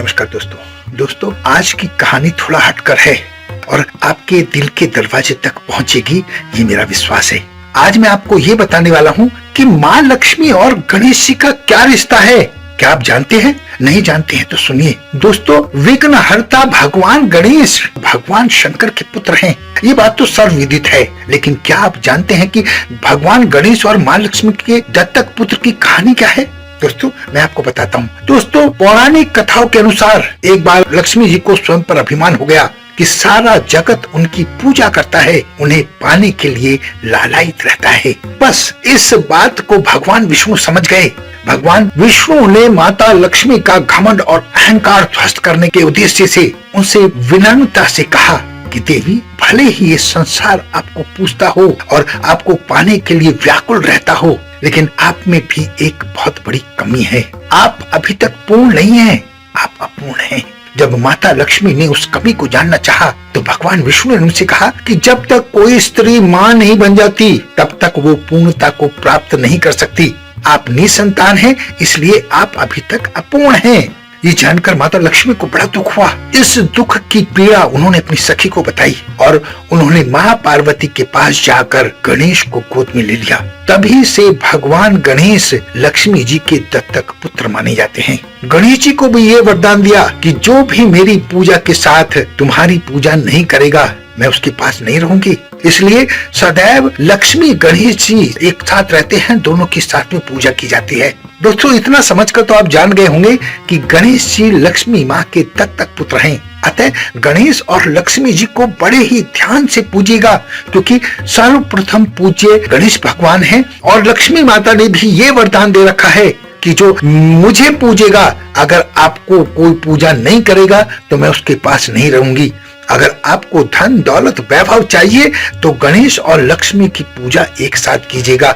नमस्कार दोस्तों आज की कहानी थोड़ा हटकर है और आपके दिल के दरवाजे तक पहुंचेगी, ये मेरा विश्वास है। आज मैं आपको ये बताने वाला हूँ कि माँ लक्ष्मी और गणेश जी का क्या रिश्ता है। क्या आप जानते हैं? नहीं जानते हैं तो सुनिए दोस्तों, विघ्नहर्ता भगवान गणेश भगवान शंकर के पुत्र हैं। ये बात तो सर्वविदित है, लेकिन क्या आप जानते हैं कि भगवान गणेश और माँ लक्ष्मी के दत्तक पुत्र की कहानी क्या है? दोस्तों मैं आपको बताता हूँ। दोस्तों पौराणिक कथाओं के अनुसार एक बार लक्ष्मी जी को स्वयं पर अभिमान हो गया कि सारा जगत उनकी पूजा करता है, उन्हें पाने के लिए लालायित रहता है। बस इस बात को भगवान विष्णु समझ गए। भगवान विष्णु ने माता लक्ष्मी का घमंड और अहंकार ध्वस्त करने के उद्देश्य से उनसे विनम्रता से कहा कि देवी, भले ही ये संसार आपको पूजता हो और आपको पाने के लिए व्याकुल रहता हो, लेकिन आप में भी एक बहुत बड़ी कमी है। आप अभी तक पूर्ण नहीं हैं, आप अपूर्ण हैं। जब माता लक्ष्मी ने उस कमी को जानना चाहा तो भगवान विष्णु ने उनसे कहा कि जब तक कोई स्त्री माँ नहीं बन जाती तब तक वो पूर्णता को प्राप्त नहीं कर सकती। आप निसंतान हैं, इसलिए आप अभी तक अपूर्ण हैं। ये जानकर माता लक्ष्मी को बड़ा दुख हुआ। इस दुख की पीड़ा उन्होंने अपनी सखी को बताई और उन्होंने माँ पार्वती के पास जाकर गणेश को गोद में ले लिया। तभी से भगवान गणेश लक्ष्मी जी के दत्तक पुत्र माने जाते हैं। गणेश जी को भी ये वरदान दिया कि जो भी मेरी पूजा के साथ तुम्हारी पूजा नहीं करेगा, मैं उसके पास नहीं रहूंगी। इसलिए सदैव लक्ष्मी गणेश जी एक साथ रहते हैं, दोनों की साथ में पूजा की जाती है। दोस्तों इतना समझकर तो आप जान गए होंगे कि गणेश जी लक्ष्मी माँ के दत्तक पुत्र हैं। अतः गणेश और लक्ष्मी जी को बड़े ही ध्यान से पूजिएगा, क्योंकि सर्वप्रथम पूज्य गणेश भगवान हैं और लक्ष्मी माता ने भी ये वरदान दे रखा है कि जो मुझे पूजेगा, अगर आपको कोई पूजा नहीं करेगा तो मैं उसके पास नहीं रहूंगी। अगर आपको धन दौलत वैभव चाहिए तो गणेश और लक्ष्मी की पूजा एक साथ कीजिएगा।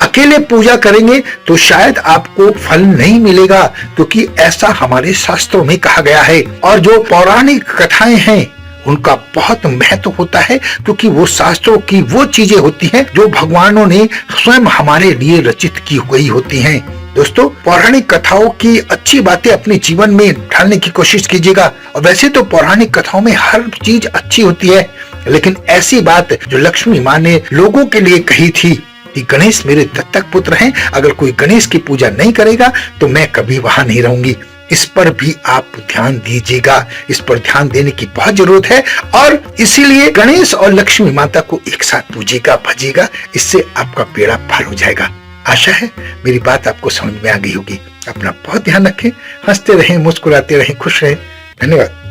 अकेले पूजा करेंगे तो शायद आपको फल नहीं मिलेगा, क्योंकि ऐसा हमारे शास्त्रों में कहा गया है। और जो पौराणिक कथाएं हैं उनका बहुत महत्व होता है, क्योंकि वो शास्त्रों की वो चीजें होती हैं जो भगवानों ने स्वयं हमारे लिए रचित की गई होती हैं। दोस्तों पौराणिक कथाओं की अच्छी बातें अपने जीवन में ढालने की कोशिश कीजिएगा। और वैसे तो पौराणिक कथाओं में हर चीज अच्छी होती है, लेकिन ऐसी बात जो लक्ष्मी माँ ने लोगों के लिए कही थी कि गणेश मेरे दत्तक पुत्र हैं, अगर कोई गणेश की पूजा नहीं करेगा तो मैं कभी वहां नहीं रहूंगी। इस पर भी आप ध्यान दीजिएगा। इस पर ध्यान देने की बहुत जरूरत है और इसीलिए गणेश और लक्ष्मी माता को एक साथ पूजिएगा, भजिएगा। इससे आपका बेड़ा पार हो जाएगा। आशा है मेरी बात आपको समझ में आ गई होगी। अपना बहुत ध्यान रखें, हंसते रहें, मुस्कुराते रहें, खुश रहें। धन्यवाद।